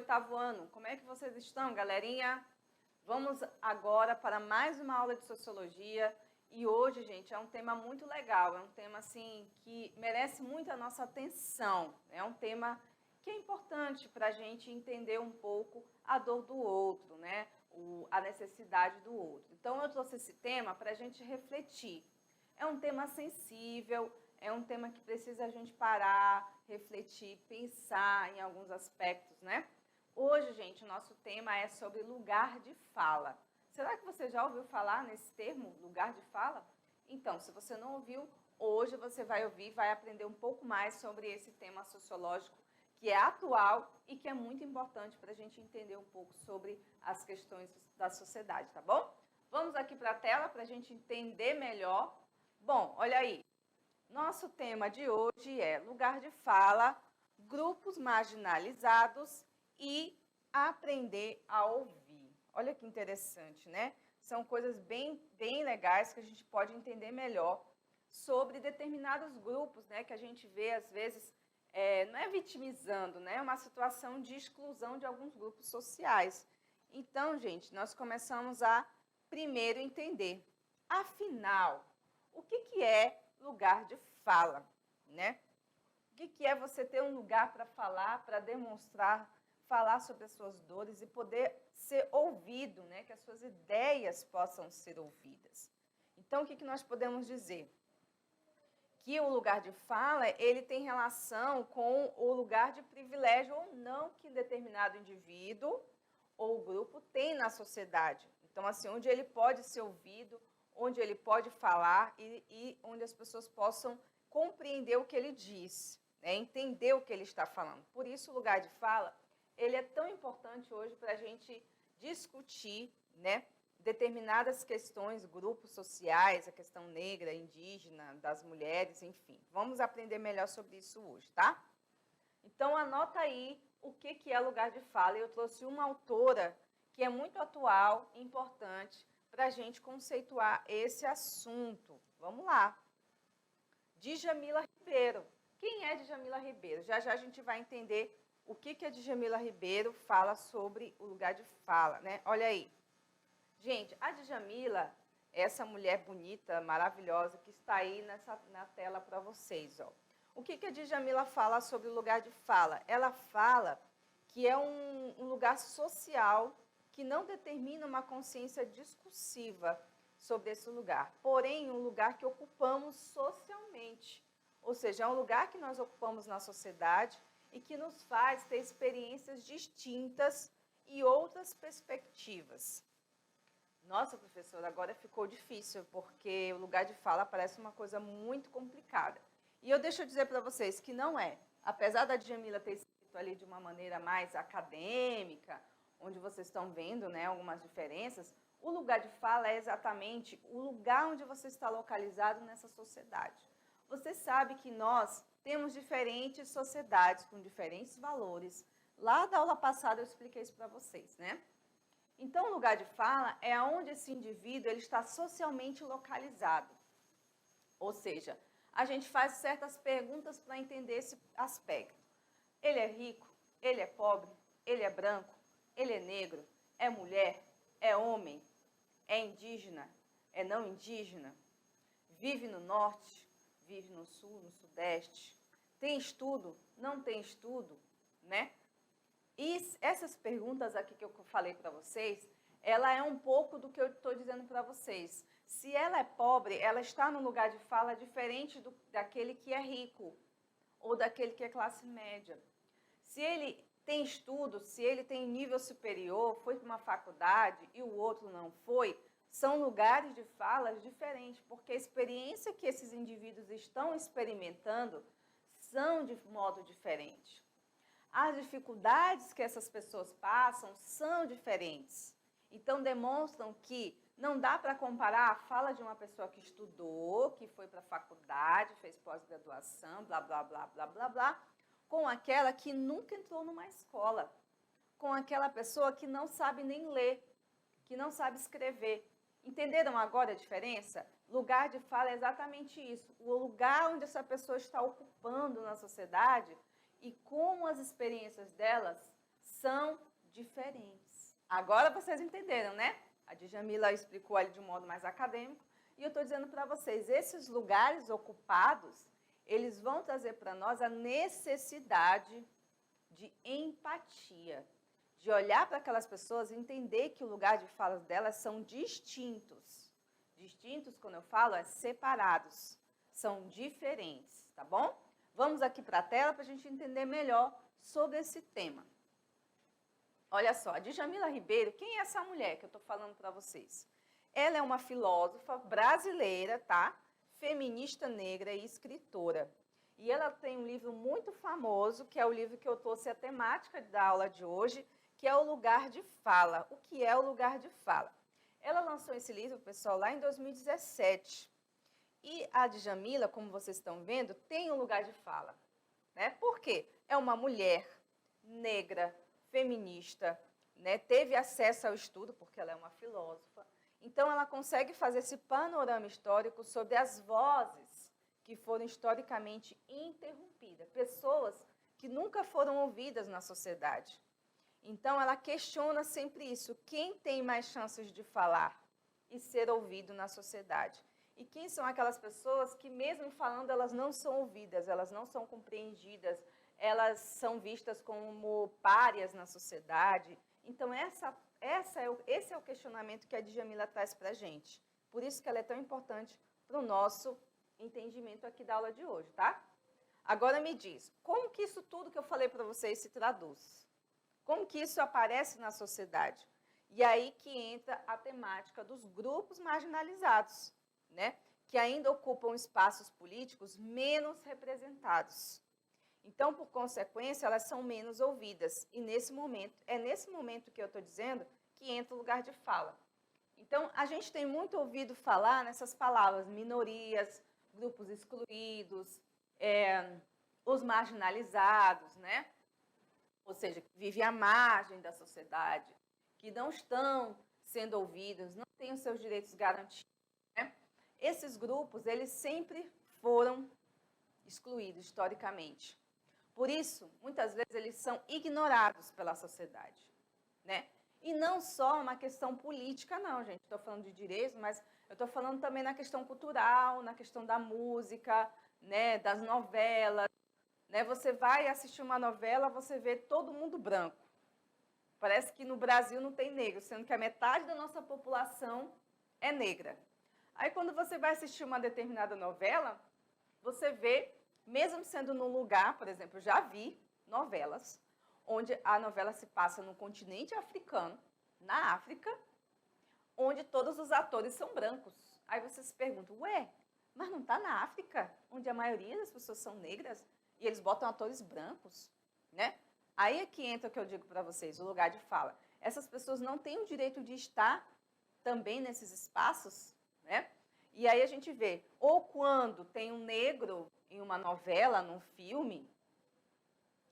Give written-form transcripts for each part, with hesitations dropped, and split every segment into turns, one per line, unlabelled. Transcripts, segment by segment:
oitavo ano. Como é que vocês estão, galerinha? Vamos agora para mais uma aula de Sociologia. E hoje, gente, é um tema muito legal. É um tema, assim, que merece muito a nossa atenção. É um tema que é importante para a gente entender um pouco a dor do outro, né? A necessidade do outro. Então, eu trouxe esse tema para a gente refletir. É um tema sensível, é um tema que precisa a gente parar, refletir, pensar em alguns aspectos, né? Hoje, gente, o nosso tema é sobre lugar de fala. Será que você já ouviu falar nesse termo, lugar de fala? Então, se você não ouviu, hoje você vai ouvir, vai aprender um pouco mais sobre esse tema sociológico que é atual e que é muito importante para a gente entender um pouco sobre as questões da sociedade, tá bom? Vamos aqui para a tela para a gente entender melhor. Bom, olha aí. Nosso tema de hoje é lugar de fala, grupos marginalizados e aprender a ouvir. Olha que interessante, né? São coisas bem legais que a gente pode entender melhor sobre determinados grupos, né? Que a gente vê, às vezes, não é vitimizando, né? É uma situação de exclusão de alguns grupos sociais. Então, gente, nós começamos a primeiro entender. Afinal, o que é lugar de fala, né? O que é você ter um lugar para falar, para demonstrar, falar sobre as suas dores e poder ser ouvido, né? Que as suas ideias possam ser ouvidas. Então, o que nós podemos dizer? Que o lugar de fala, ele tem relação com o lugar de privilégio ou não que determinado indivíduo ou grupo tem na sociedade. Então, assim, onde ele pode ser ouvido, onde ele pode falar e onde as pessoas possam compreender o que ele diz, né? Entender o que ele está falando. Por isso, o lugar de fala, ele é tão importante hoje para a gente discutir, né, determinadas questões, grupos sociais, a questão negra, indígena, das mulheres, enfim. Vamos aprender melhor sobre isso hoje, tá? Então, anota aí o que é lugar de fala. Eu trouxe uma autora que é muito atual e importante para a gente conceituar esse assunto. Vamos lá. Djamila Ribeiro. Quem é Djamila Ribeiro? Já já a gente vai entender o que a Djamila Ribeiro fala sobre o lugar de fala, né? Olha aí. Gente, a Djamila é essa mulher bonita, maravilhosa, que está aí na tela para vocês, ó. O que a Djamila fala sobre o lugar de fala? Ela fala que é um lugar social que não determina uma consciência discursiva sobre esse lugar, porém um lugar que ocupamos socialmente, ou seja, é um lugar que nós ocupamos na sociedade e que nos faz ter experiências distintas e outras perspectivas. Nossa, professora, agora ficou difícil, porque o lugar de fala parece uma coisa muito complicada. E eu deixo dizer para vocês que não é. Apesar da Djamila ter escrito ali de uma maneira mais acadêmica, onde vocês estão vendo, né, algumas diferenças, o lugar de fala é exatamente o lugar onde você está localizado nessa sociedade. Você sabe que nós temos diferentes sociedades com diferentes valores. Lá da aula passada eu expliquei isso para vocês, né? Então, o lugar de fala é onde esse indivíduo ele está socialmente localizado. Ou seja, a gente faz certas perguntas para entender esse aspecto. Ele é rico? Ele é pobre? Ele é branco? Ele é negro? É mulher? É homem? É indígena? É não indígena? Vive no norte? Vive no sul, no sudeste? Tem estudo? Não tem estudo? Né? E essas perguntas aqui que eu falei para vocês, ela é um pouco do que eu estou dizendo para vocês. Se ela é pobre, ela está num lugar de fala diferente daquele que é rico ou daquele que é classe média. Se ele tem estudo, se ele tem nível superior, foi para uma faculdade e o outro não foi, são lugares de falas diferentes, porque a experiência que esses indivíduos estão experimentando são de modo diferente. As dificuldades que essas pessoas passam são diferentes. Então, demonstram que não dá para comparar a fala de uma pessoa que estudou, que foi para a faculdade, fez pós-graduação, blá, blá, blá, blá, blá, blá, com aquela que nunca entrou numa escola, com aquela pessoa que não sabe nem ler, que não sabe escrever. Entenderam agora a diferença? Lugar de fala é exatamente isso. O lugar onde essa pessoa está ocupando na sociedade e como as experiências delas são diferentes. Agora vocês entenderam, né? A Djamila explicou ali de um modo mais acadêmico. E eu estou dizendo para vocês, esses lugares ocupados, eles vão trazer para nós a necessidade de empatia, de olhar para aquelas pessoas e entender que o lugar de fala delas são distintos. Distintos, quando eu falo, é separados. São diferentes, tá bom? Vamos aqui para a tela para a gente entender melhor sobre esse tema. Olha só, a Djamila Ribeiro, quem é essa mulher que eu estou falando para vocês? Ela é uma filósofa brasileira, tá? Feminista negra e escritora. E ela tem um livro muito famoso, que é o livro que eu trouxe a temática da aula de hoje, que é O Lugar de Fala. O que é o lugar de fala? Ela lançou esse livro, pessoal, lá em 2017. E a Djamila, como vocês estão vendo, tem um lugar de fala, né? Por quê? É uma mulher negra, feminista, né? Teve acesso ao estudo, porque ela é uma filósofa. Então, ela consegue fazer esse panorama histórico sobre as vozes que foram historicamente interrompidas, pessoas que nunca foram ouvidas na sociedade. Então, ela questiona sempre isso, quem tem mais chances de falar e ser ouvido na sociedade? E quem são aquelas pessoas que, mesmo falando, elas não são ouvidas, elas não são compreendidas, elas são vistas como párias na sociedade? Então, esse é o questionamento que a Djamila traz para a gente. Por isso que ela é tão importante para o nosso entendimento aqui da aula de hoje, tá? Agora me diz, como que isso tudo que eu falei para vocês se traduz? Como que isso aparece na sociedade? E aí que entra a temática dos grupos marginalizados, né? Que ainda ocupam espaços políticos menos representados. Então, por consequência, elas são menos ouvidas. E nesse momento que eu estou dizendo que entra o lugar de fala. Então, a gente tem muito ouvido falar nessas palavras, minorias, grupos excluídos, os marginalizados, né? Ou seja, que vivem à margem da sociedade, que não estão sendo ouvidos, não têm os seus direitos garantidos, né? Esses grupos, eles sempre foram excluídos historicamente. Por isso, muitas vezes, eles são ignorados pela sociedade, né? E não só uma questão política, não, gente. Estou falando de direitos, mas eu estou falando também na questão cultural, na questão da música, né, das novelas. Né? Você vai assistir uma novela, você vê todo mundo branco. Parece que no Brasil não tem negro, sendo que a metade da nossa população é negra. Aí, quando você vai assistir uma determinada novela, você vê, mesmo sendo num lugar, por exemplo, eu já vi novelas, onde a novela se passa no continente africano, na África, onde todos os atores são brancos. Aí você se pergunta, ué, mas não está na África, onde a maioria das pessoas são negras, e eles botam atores brancos, né? Aí é que entra o que eu digo para vocês, o lugar de fala. Essas pessoas não têm o direito de estar também nesses espaços, né? E aí a gente vê, ou quando tem um negro em uma novela, num filme,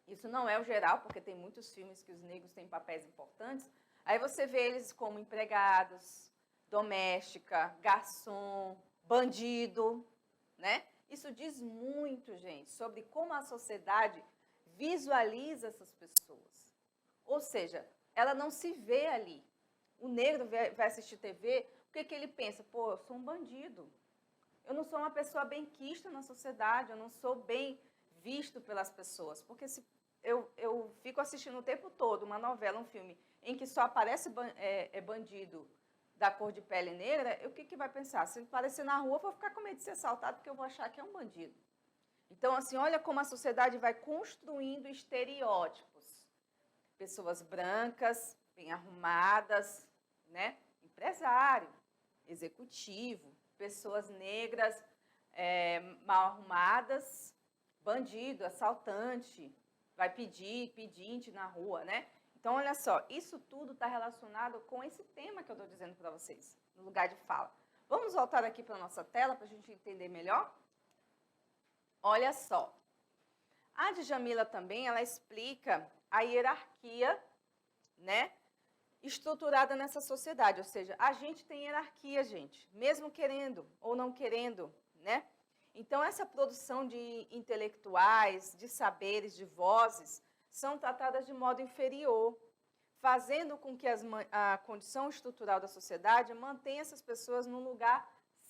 isso não é o geral, porque tem muitos filmes que os negros têm papéis importantes, aí você vê eles como empregados, doméstica, garçom, bandido, né? Isso diz muito, gente, sobre como a sociedade visualiza essas pessoas. Ou seja, ela não se vê ali. O negro vai assistir TV, o que ele pensa? Pô, eu sou um bandido. Eu não sou uma pessoa benquista na sociedade, eu não sou bem visto pelas pessoas. Porque se eu fico assistindo o tempo todo uma novela, um filme, em que só aparece bandido da cor de pele negra, o que vai pensar? Se aparecer na rua, eu vou ficar com medo de ser assaltado, porque eu vou achar que é um bandido. Então, assim, olha como a sociedade vai construindo estereótipos. Pessoas brancas, bem arrumadas, né? Empresário, executivo, pessoas negras, mal arrumadas, bandido, assaltante, vai pedinte na rua, né? Então, olha só, isso tudo está relacionado com esse tema que eu estou dizendo para vocês, no lugar de fala. Vamos voltar aqui para a nossa tela para a gente entender melhor? Olha só, a Djamila também, ela explica a hierarquia, né, estruturada nessa sociedade, ou seja, a gente tem hierarquia, gente, mesmo querendo ou não querendo, né? Então, essa produção de intelectuais, de saberes, de vozes, são tratadas de modo inferior. fazendo com que a condição estrutural da sociedade mantenha essas pessoas num lugar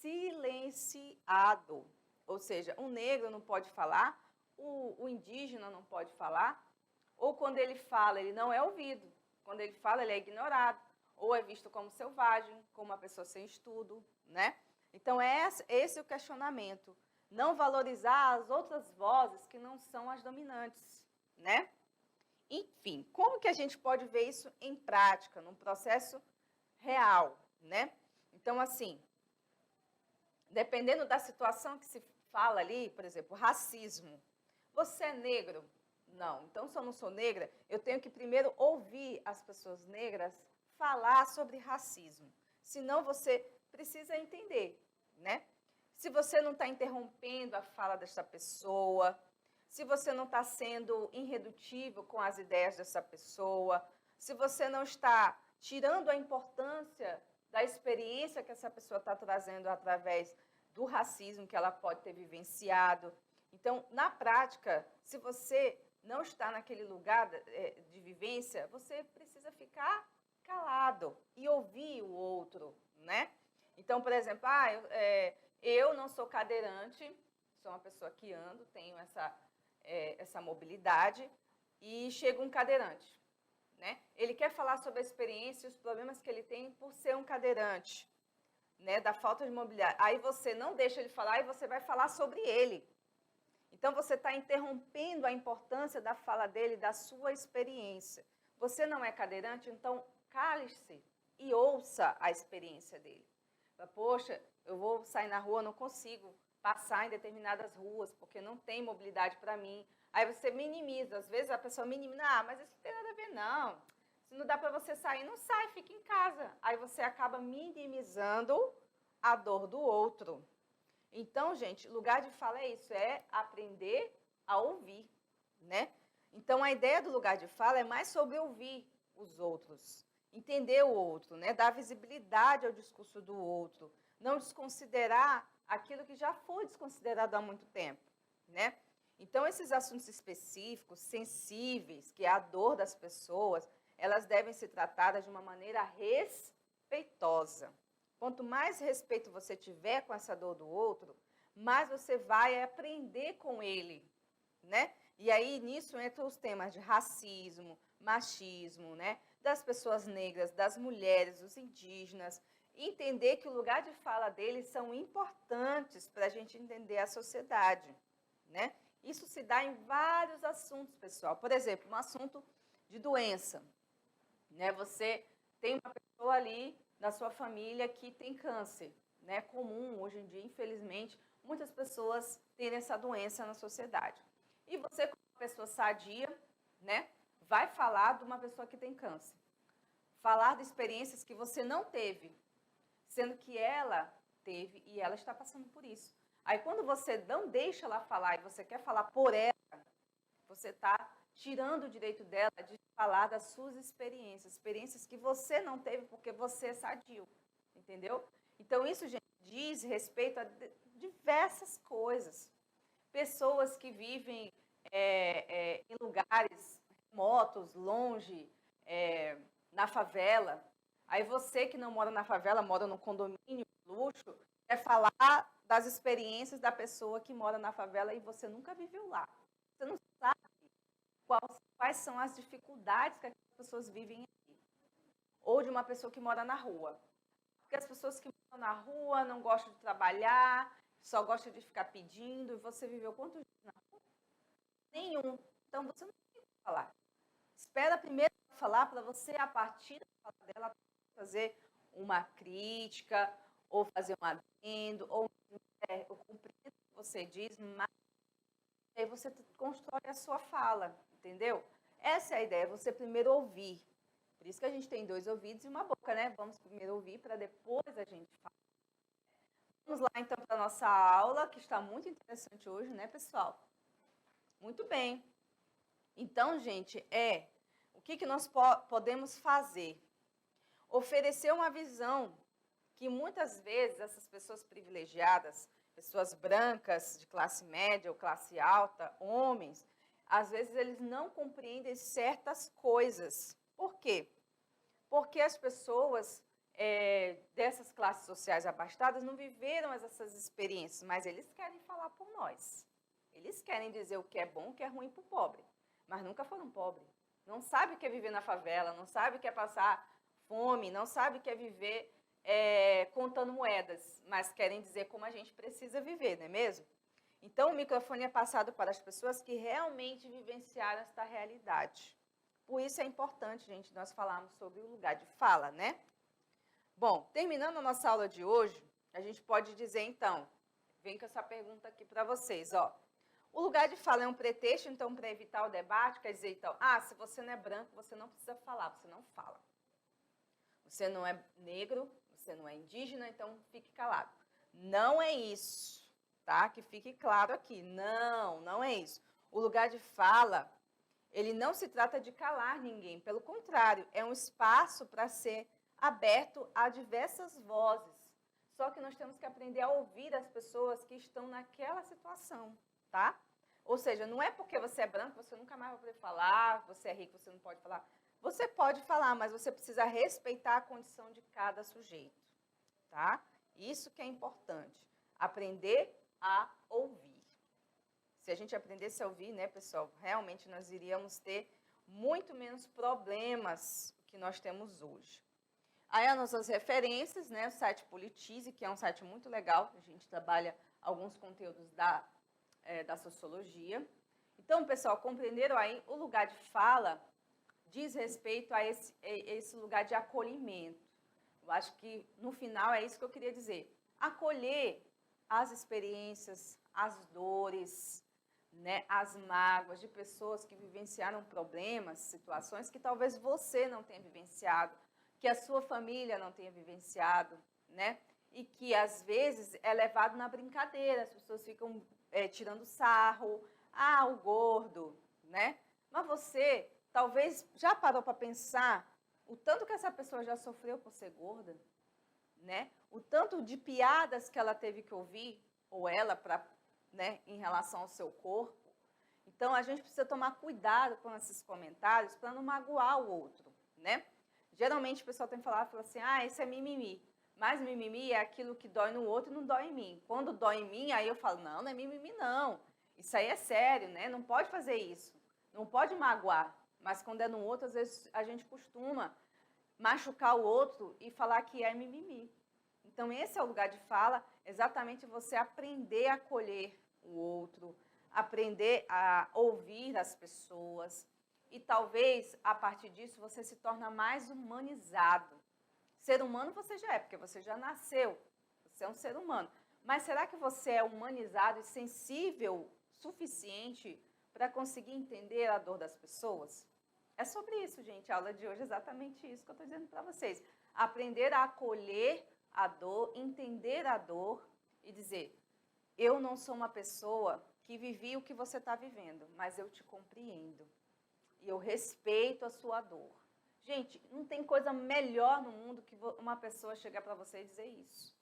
silenciado. Ou seja, o negro não pode falar, o indígena não pode falar, ou quando ele fala, ele não é ouvido. Quando ele fala, ele é ignorado, ou é visto como selvagem, como uma pessoa sem estudo, né? Então, esse é o questionamento. Não valorizar as outras vozes que não são as dominantes, né? Enfim, como que a gente pode ver isso em prática, num processo real, né? Então, assim, dependendo da situação que se fala ali, por exemplo, racismo. Você é negro? Não. Então, se eu não sou negra, eu tenho que primeiro ouvir as pessoas negras falar sobre racismo. Senão, você precisa entender, né? Se você não está interrompendo a fala dessa pessoa, se você não está sendo irredutível com as ideias dessa pessoa, se você não está tirando a importância da experiência que essa pessoa está trazendo através do racismo que ela pode ter vivenciado. Então, na prática, se você não está naquele lugar de vivência, você precisa ficar calado e ouvir o outro, né? Então, por exemplo, eu não sou cadeirante, sou uma pessoa que ando, tenho essa mobilidade, e chega um cadeirante, né? Ele quer falar sobre a experiência e os problemas que ele tem por ser um cadeirante, né? Da falta de mobilidade. Aí você não deixa ele falar e você vai falar sobre ele. Então, você está interrompendo a importância da fala dele, da sua experiência. Você não é cadeirante, então cale-se e ouça a experiência dele. Poxa, eu vou sair na rua, não consigo passar em determinadas ruas, porque não tem mobilidade para mim. Aí você minimiza, às vezes a pessoa minimiza, mas isso não tem nada a ver, não. Se não dá para você sair, não sai, fica em casa. Aí você acaba minimizando a dor do outro. Então, gente, lugar de fala é isso, é aprender a ouvir, né? Então, a ideia do lugar de fala é mais sobre ouvir os outros, entender o outro, né? Dar visibilidade ao discurso do outro, não desconsiderar aquilo que já foi desconsiderado há muito tempo, né? Então, esses assuntos específicos, sensíveis, que é a dor das pessoas, elas devem ser tratadas de uma maneira respeitosa. Quanto mais respeito você tiver com essa dor do outro, mais você vai aprender com ele, né? E aí, nisso, entram os temas de racismo, machismo, né? Das pessoas negras, das mulheres, dos indígenas. Entender que o lugar de fala deles são importantes para a gente entender a sociedade, né? Isso se dá em vários assuntos, pessoal. Por exemplo, um assunto de doença, né? Você tem uma pessoa ali da sua família que tem câncer, né? É comum hoje em dia, infelizmente, muitas pessoas terem essa doença na sociedade. E você, como uma pessoa sadia, né, vai falar de uma pessoa que tem câncer. Falar de experiências que você não teve, sendo que ela teve e ela está passando por isso. Aí, quando você não deixa ela falar e você quer falar por ela, você está tirando o direito dela de falar das suas experiências que você não teve porque você é sadio, entendeu? Então, isso, gente, diz respeito a diversas coisas. Pessoas que vivem em lugares remotos, longe, na favela. Aí você que não mora na favela, mora num condomínio luxo, quer falar das experiências da pessoa que mora na favela e você nunca viveu lá. Você não sabe quais são as dificuldades que as pessoas vivem aqui. Ou de uma pessoa que mora na rua. Porque as pessoas que moram na rua não gostam de trabalhar, só gostam de ficar pedindo. E você viveu quantos dias na rua? Nenhum. Então, você não tem o que falar. Espera primeiro falar para você, a partir da fala dela, fazer uma crítica, ou fazer um adendo, ou cumprir o que você diz, mas aí você constrói a sua fala, entendeu? Essa é a ideia, você primeiro ouvir. Por isso que a gente tem 2 ouvidos e uma boca, né? Vamos primeiro ouvir para depois a gente falar. Vamos lá, então, para a nossa aula, que está muito interessante hoje, né, pessoal? Muito bem. Então, gente, o que nós podemos fazer? Oferecer uma visão que muitas vezes essas pessoas privilegiadas, pessoas brancas de classe média ou classe alta, homens, às vezes eles não compreendem certas coisas. Por quê? porque as pessoas dessas classes sociais abastadas não viveram essas experiências, mas eles querem falar por nós. Eles querem dizer o que é bom, o que é ruim para o pobre, mas nunca foram pobres. Não sabe o que é viver na favela, não sabe o que é passar fome, não sabe o que é viver contando moedas, mas querem dizer como a gente precisa viver, não é mesmo? Então, o microfone é passado para as pessoas que realmente vivenciaram esta realidade. Por isso é importante, gente, nós falarmos sobre o lugar de fala, né? Bom, terminando a nossa aula de hoje, a gente pode dizer, então, vem com essa pergunta aqui para vocês, ó. O lugar de fala é um pretexto, então, para evitar o debate, quer dizer, então, se você não é branco, você não precisa falar, você não fala. Você não é negro, você não é indígena, então fique calado. Não é isso, tá? Que fique claro aqui, não é isso. O lugar de fala, ele não se trata de calar ninguém, pelo contrário, é um espaço para ser aberto a diversas vozes. Só que nós temos que aprender a ouvir as pessoas que estão naquela situação, tá? Ou seja, não é porque você é branco, você nunca mais vai poder falar, você é rico, você não pode falar. Você pode falar, mas você precisa respeitar a condição de cada sujeito, tá? Isso que é importante, aprender a ouvir. Se a gente aprendesse a ouvir, né, pessoal, realmente nós iríamos ter muito menos problemas que nós temos hoje. Aí as nossas referências, né, o site Politize, que é um site muito legal, a gente trabalha alguns conteúdos da sociologia. Então, pessoal, compreenderam aí, o lugar de fala diz respeito a esse lugar de acolhimento. Eu acho que, no final, é isso que eu queria dizer. Acolher as experiências, as dores, né, as mágoas de pessoas que vivenciaram problemas, situações que talvez você não tenha vivenciado, que a sua família não tenha vivenciado, né? E que, às vezes, é levado na brincadeira. As pessoas ficam tirando sarro, o gordo, né? Mas você, talvez, já parou para pensar o tanto que essa pessoa já sofreu por ser gorda, né? O tanto de piadas que ela teve que ouvir, ou ela, né, em relação ao seu corpo. Então, a gente precisa tomar cuidado com esses comentários para não magoar o outro, né? Geralmente, o pessoal tem falado assim, esse é mimimi. Mas mimimi é aquilo que dói no outro e não dói em mim. Quando dói em mim, aí eu falo, não é mimimi, não. Isso aí é sério, né? Não pode fazer isso. Não pode magoar. Mas quando é no outro, às vezes a gente costuma machucar o outro e falar que é mimimi. Então, esse é o lugar de fala, exatamente você aprender a acolher o outro, aprender a ouvir as pessoas. E talvez, a partir disso, você se torna mais humanizado. Ser humano você já é, porque você já nasceu. Você é um ser humano. Mas será que você é humanizado e sensível suficiente para conseguir entender a dor das pessoas? É sobre isso, gente. A aula de hoje é exatamente isso que eu estou dizendo para vocês. Aprender a acolher a dor, entender a dor e dizer, eu não sou uma pessoa que vivi o que você está vivendo, mas eu te compreendo. E eu respeito a sua dor. Gente, não tem coisa melhor no mundo que uma pessoa chegar para você e dizer isso.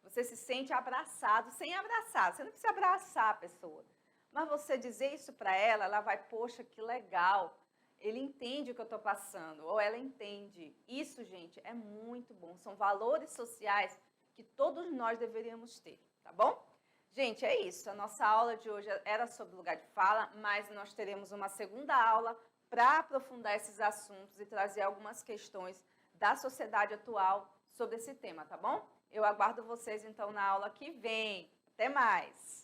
Você se sente abraçado, sem abraçar. Você não precisa abraçar a pessoa. Mas você dizer isso para ela, ela vai, poxa, que legal. Ele entende o que eu estou passando, ou ela entende. Isso, gente, é muito bom. São valores sociais que todos nós deveríamos ter, tá bom? Gente, é isso. A nossa aula de hoje era sobre lugar de fala, mas nós teremos uma segunda aula para aprofundar esses assuntos e trazer algumas questões da sociedade atual sobre esse tema, tá bom? Eu aguardo vocês, então, na aula que vem. Até mais!